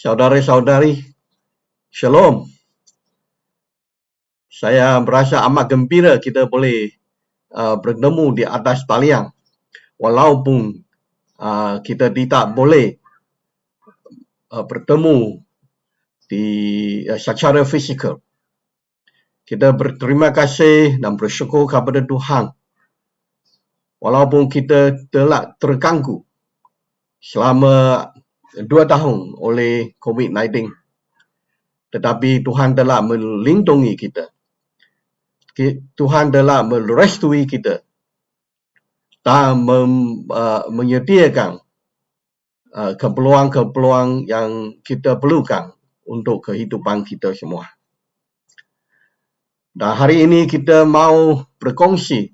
Saudara-saudari, Shalom. Saya merasa amat gembira kita boleh bertemu di atas talian. Walaupun kita tidak boleh bertemu secara fizikal. Kita berterima kasih dan bersyukur kepada Tuhan. Walaupun kita telah terganggu selama 2 tahun oleh COVID-19. Tetapi Tuhan telah melindungi kita. Tuhan telah merestui kita dan menyediakan keperluan-keperluan yang kita perlukan untuk kehidupan kita semua. Dan hari ini kita mau berkongsi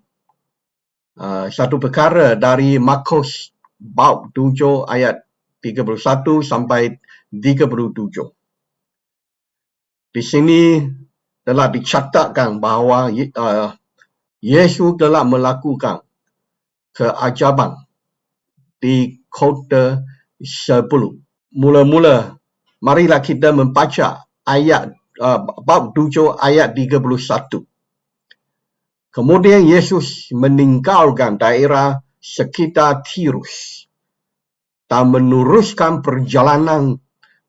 satu perkara dari Markus bab 7 ayat 31 sampai 37. Di sini telah dicatatkan bahawa Yesus telah melakukan keajaban di kota 10. Mula-mula, marilah kita membaca ayat bab 7 ayat 31. Kemudian Yesus meninggalkan daerah sekitar Tirus dan meneruskan perjalanan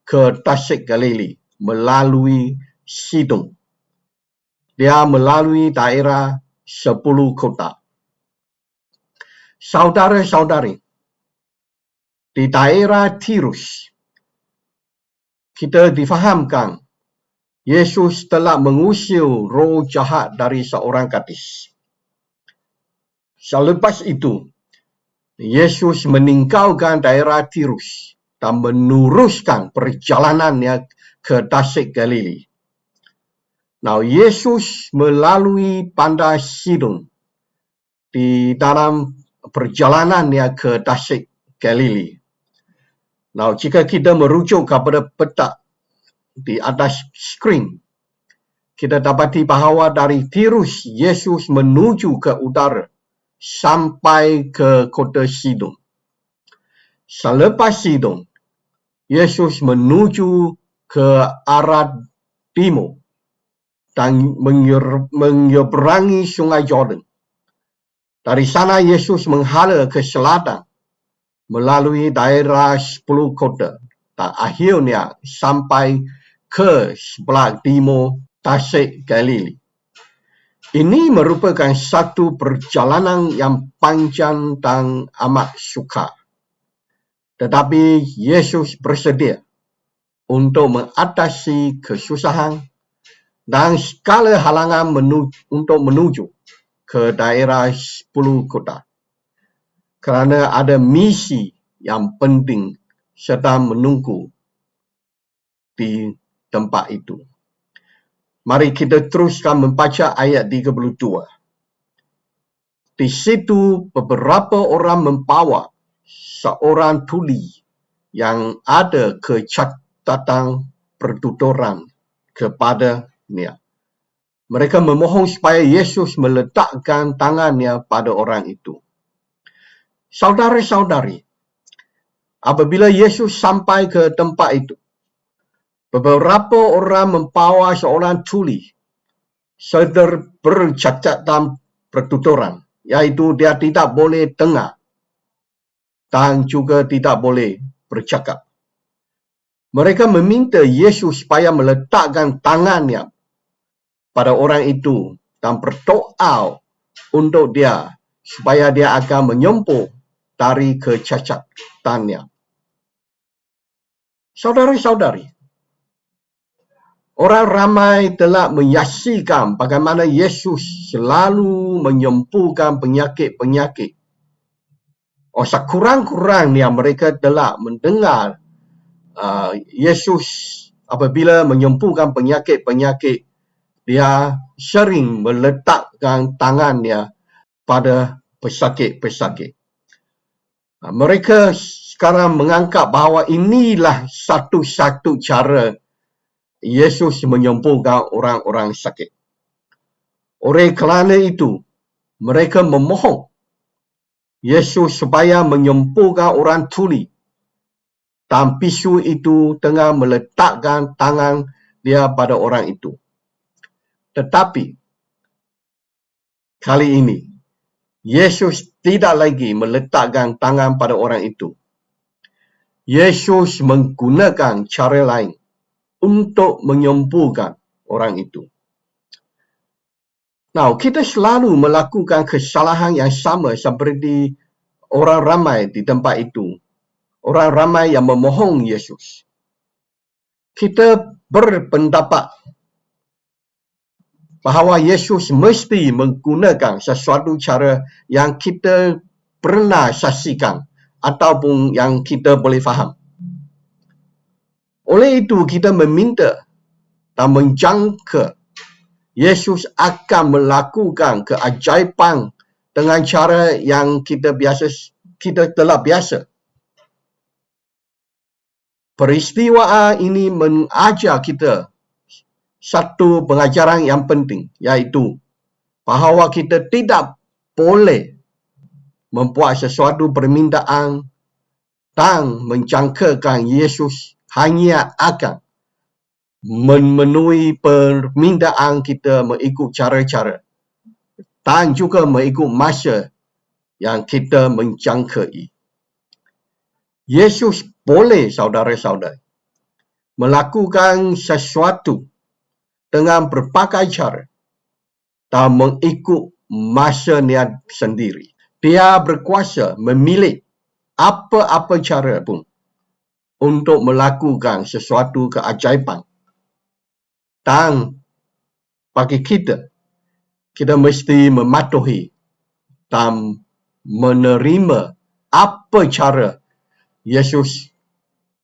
ke Tasik Galili melalui Sidon. Dia melalui daerah 10 kota. Saudara-saudari, di daerah Tirus, kita difahamkan Yesus telah mengusir roh jahat dari seorang gadis. Selepas itu, Yesus meninggalkan daerah Tirus dan meneruskan perjalanannya ke Tasik Galili. Now, Yesus melalui bandar Sidon di dalam perjalanannya ke Tasik Galili. Now, jika kita merujuk kepada peta di atas skrin, kita dapati bahawa dari Tirus, Yesus menuju ke utara sampai ke kota Sidon. Selepas Sidon, Yesus menuju ke arah timur dan menyeberangi Sungai Jordan. Dari sana Yesus menghala ke selatan melalui daerah 10 kota dan akhirnya sampai ke sebelah timur Tasik Galili. Ini merupakan satu perjalanan yang panjang dan amat sukar. Tetapi Yesus bersedia untuk mengatasi kesusahan dan segala halangan untuk menuju ke daerah 10 kota. Kerana ada misi yang penting sedang menunggu di tempat itu. Mari kita teruskan membaca ayat 32. Di situ beberapa orang membawa seorang tuli yang ada kecacatan pertuturan kepadanya. Mereka memohon supaya Yesus meletakkan tangannya pada orang itu. Saudara-saudari, apabila Yesus sampai ke tempat itu, beberapa orang membawa seorang tuli bercacatan pertuturan, iaitu dia tidak boleh dengar dan juga tidak boleh bercakap. Mereka meminta Yesus supaya meletakkan tangannya pada orang itu dan berdoa untuk dia supaya dia akan menyembuh dari kecacatannya. Saudara-saudari, orang ramai telah menyaksikan bagaimana Yesus selalu menyembuhkan penyakit-penyakit. Sekurang-kurangnya mereka telah mendengar Yesus apabila menyembuhkan penyakit-penyakit, dia sering meletakkan tangannya pada pesakit-pesakit. Mereka sekarang menganggap bahawa inilah satu-satu cara Yesus menyembuhkan orang-orang sakit. Oleh kerana itu, mereka memohon Yesus supaya menyembuhkan orang tuli dan bisu itu tengah meletakkan tangan dia pada orang itu. Tetapi kali ini Yesus tidak lagi meletakkan tangan pada orang itu. Yesus menggunakan cara lain untuk menyembuhkan orang itu. Now, kita selalu melakukan kesalahan yang sama seperti orang ramai di tempat itu. Orang ramai yang memohon Yesus. Kita berpendapat bahawa Yesus mesti menggunakan sesuatu cara yang kita pernah saksikan ataupun yang kita boleh faham. Oleh itu, kita meminta dan menjangka Yesus akan melakukan keajaiban dengan cara yang kita telah biasa. Peristiwa ini mengajar kita satu pengajaran yang penting, iaitu bahawa kita tidak boleh membuat sesuatu permintaan dan menjangkakan Yesus hanya akan memenuhi permintaan kita mengikut cara-cara dan juga mengikut masa yang kita menjangkai. Yesus boleh, saudara-saudara, melakukan sesuatu dengan berbagai cara dan mengikut masanya sendiri. Dia berkuasa memilih apa-apa cara pun untuk melakukan sesuatu keajaiban. Dan bagi kita mesti mematuhi dan menerima apa cara Yesus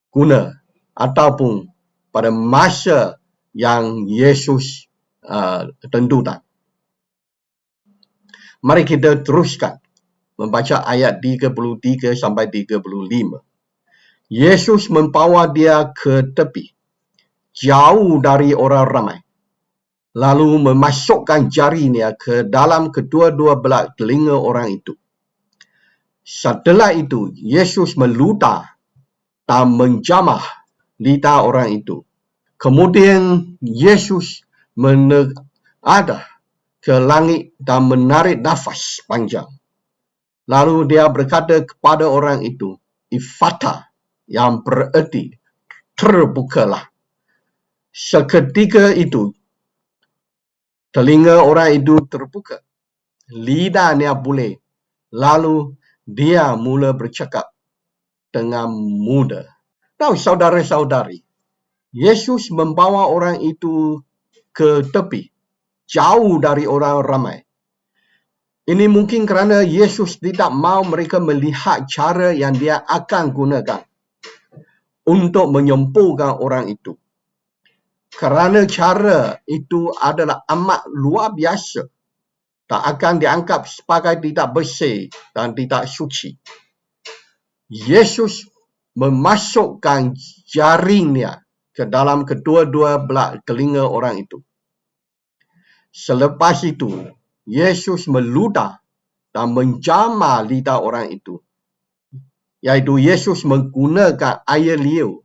guna ataupun pada masa yang Yesus tentukan. Mari kita teruskan membaca ayat 33 sampai 35. Yesus membawa dia ke tepi, jauh dari orang ramai, lalu memasukkan jarinya ke dalam kedua-dua belah telinga orang itu. Setelah itu, Yesus meludah dan menjamah lidah orang itu. Kemudian Yesus menengadah ke langit dan menarik nafas panjang. Lalu dia berkata kepada orang itu, Ifata, yang bererti terbukalah. Seketika itu, telinga orang itu terbuka, lidahnya boleh, lalu dia mula bercakap dengan mudah. Tahu saudara-saudari, Yesus membawa orang itu ke tepi, jauh dari orang ramai. Ini mungkin kerana Yesus tidak mahu mereka melihat cara yang dia akan gunakan untuk menyembuhkan orang itu. Kerana cara itu adalah amat luar biasa, tak akan dianggap sebagai tidak bersih dan tidak suci. Yesus memasukkan jarinya ke dalam kedua-dua belah telinga orang itu. Selepas itu, Yesus meludah dan menjamah lidah orang itu. Iaitu Yesus menggunakan air liur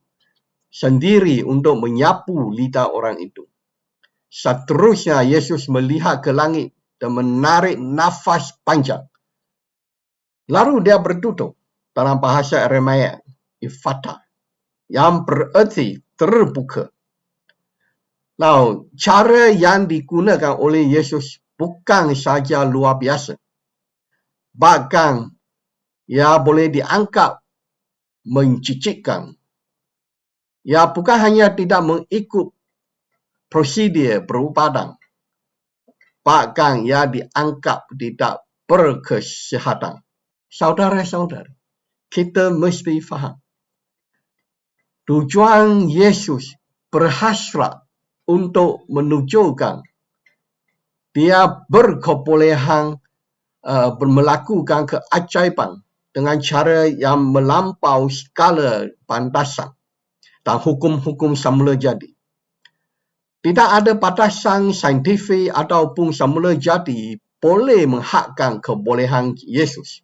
sendiri untuk menyapu lidah orang itu. Seterusnya, Yesus melihat ke langit dan menarik nafas panjang. Lalu dia bertutur dalam bahasa Aramaik, Ifata, yang bererti terbuka. Now, cara yang digunakan oleh Yesus bukan saja luar biasa, bahkan ia boleh dianggap mencicikkan. Ia bukan hanya tidak mengikut prosedur perubatan, bahkan ia dianggap tidak berkesihatan. Saudara-saudara, kita mesti faham, tujuan Yesus berhasrat untuk menunjukkan dia berkebolehan melakukan keajaiban dengan cara yang melampau skala pantasan dan hukum-hukum semula jadi. Tidak ada batasan saintifik ataupun semula jadi boleh menghadkan kebolehan Yesus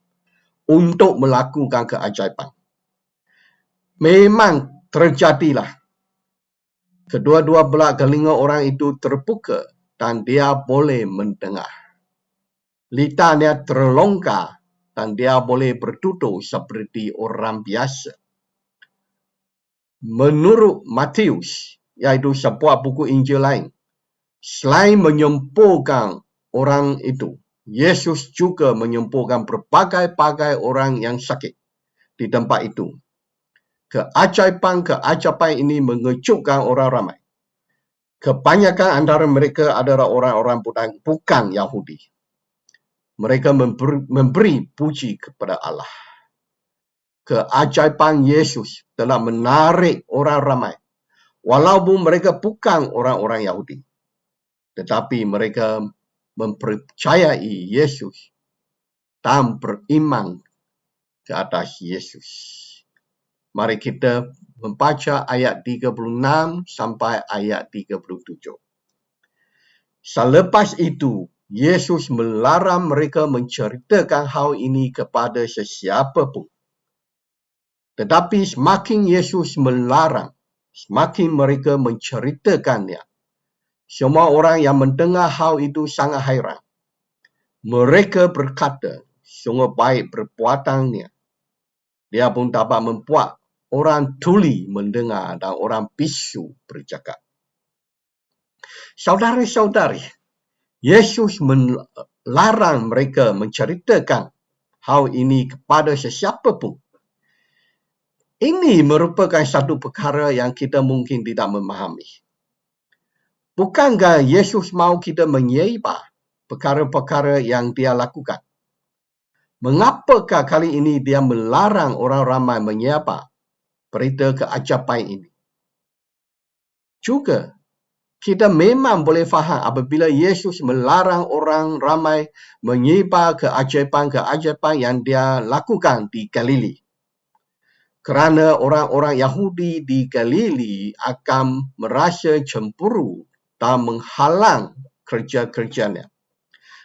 untuk melakukan keajaiban. memang terjadilah. Kedua-dua belah telinga orang itu terbuka dan dia boleh mendengar. Lidahnya terlonggar dan dia boleh bertutur seperti orang biasa. Menurut Matius, iaitu sebuah buku Injil lain, selain menyembuhkan orang itu, Yesus juga menyembuhkan berbagai-bagai orang yang sakit di tempat itu. Keajaiban ini mengejutkan orang ramai. Kebanyakan antara mereka adalah orang-orang bukan Yahudi. Mereka memberi puji kepada Allah. Keajaiban Yesus telah menarik orang ramai, walaupun mereka bukan orang-orang Yahudi. Tetapi mereka mempercayai Yesus dan beriman ke atas Yesus. Mari kita membaca ayat 36 sampai ayat 37. Selepas itu, Yesus melarang mereka menceritakan hal ini kepada sesiapa pun. Tetapi semakin Yesus melarang, semakin mereka menceritakannya. Semua orang yang mendengar hal itu sangat hairan. Mereka berkata, sungguh baik perbuatannya. Dia pun dapat membuat orang tuli mendengar dan orang bisu bercakap. Saudara-saudari, Yesus melarang mereka menceritakan hal ini kepada sesiapa pun. Ini merupakan satu perkara yang kita mungkin tidak memahami. Bukankah Yesus mahu kita menyembah perkara-perkara yang dia lakukan? Mengapakah kali ini dia melarang orang ramai menyembah berita keajaiban ini? Juga, kita memang boleh faham apabila Yesus melarang orang ramai menyembah keajaiban-keajaiban yang dia lakukan di Galili. Kerana orang-orang Yahudi di Galili akan merasa cemburu dan menghalang kerja-kerjanya.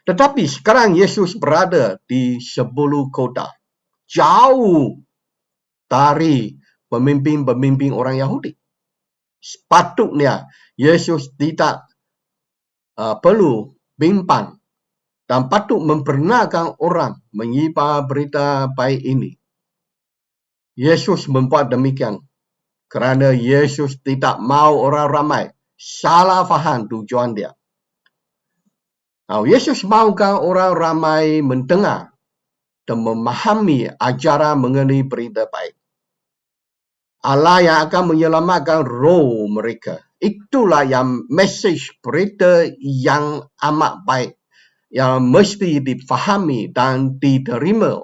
Tetapi sekarang Yesus berada di sebuah kota, jauh dari pemimpin-pemimpin orang Yahudi. Sepatutnya Yesus tidak perlu bimbang dan patut membenarkan orang menyebar berita baik ini. Yesus membuat demikian kerana Yesus tidak mahu orang ramai salah faham tujuan dia. Yesus mahukan orang ramai mendengar dan memahami ajaran mengenai berita baik. Allah yang akan menyelamatkan roh mereka. Itulah yang mesej berita yang amat baik yang mesti difahami dan diterima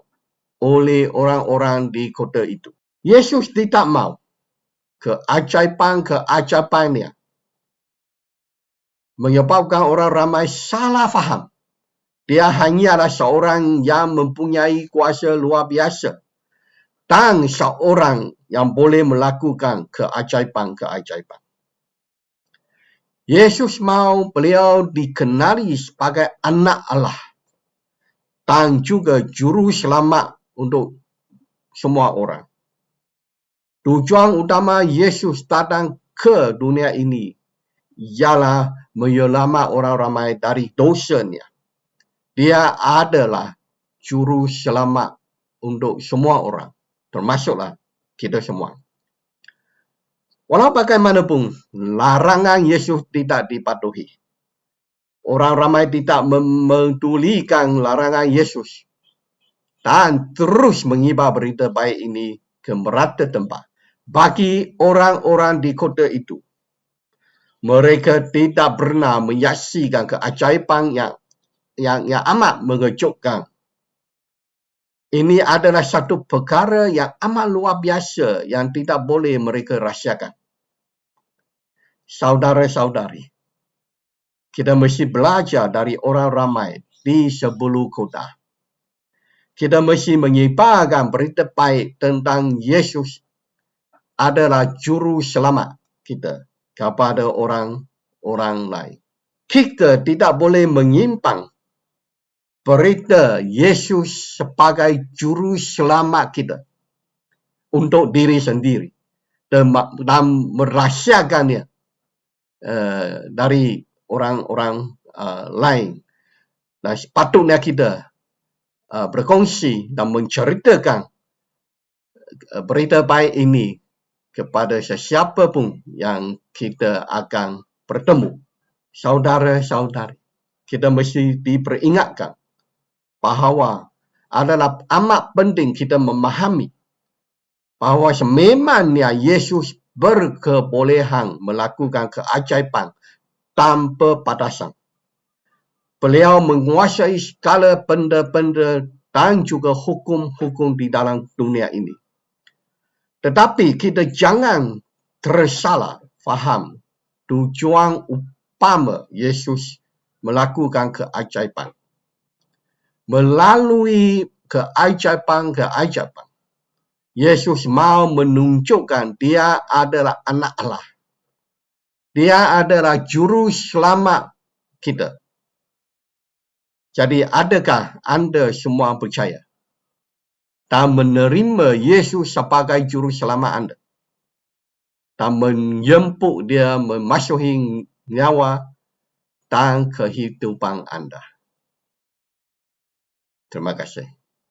oleh orang-orang di kota itu. Yesus tidak mahu keajaiban-keajaibannya menyebabkan orang ramai salah faham. Dia hanyalah seorang yang mempunyai kuasa luar biasa dan seorang yang boleh melakukan keajaiban-keajaiban. Yesus mahu beliau dikenali sebagai anak Allah dan juga juru selamat untuk semua orang. Tujuan utama Yesus datang ke dunia ini ialah menyelamat orang ramai dari dosanya. Dia adalah juru selamat untuk semua orang, termasuklah kita semua. Walau bagaimanapun, larangan Yesus tidak dipatuhi. Orang ramai tidak memedulikan larangan Yesus dan terus menyebar berita baik ini ke merata tempat. Bagi orang-orang di kota itu, mereka tidak pernah menyaksikan keajaiban yang amat mengejutkan. Ini adalah satu perkara yang amat luar biasa yang tidak boleh mereka rahsiakan. Saudara-saudari, kita mesti belajar dari orang ramai di seluruh kota. Kita mesti menyebarkan berita baik tentang Yesus adalah juru selamat kita kepada orang-orang lain. Kita tidak boleh menyimpang berita Yesus sebagai juru selamat kita untuk diri sendiri. dan merahsiakannya dari orang-orang lain. Dan sepatutnya kita berkongsi dan menceritakan berita baik ini kepada sesiapa pun yang kita akan bertemu. Saudara-saudari, kita mesti diperingatkan bahawa adalah amat penting kita memahami bahawa sememangnya Yesus berkebolehan melakukan keajaiban tanpa batasan. Beliau menguasai segala benda-benda dan juga hukum-hukum di dalam dunia ini. Tetapi kita jangan tersalah faham tujuan utama Yesus melakukan keajaiban. Melalui keajaiban-keajaiban, Yesus mahu menunjukkan dia adalah anak Allah. Dia adalah juru selamat kita. Jadi adakah anda semua percaya dan menerima Yesus sebagai juru selamat anda dan menjemput dia memasuki nyawa dan kehidupan anda? Terima kasih.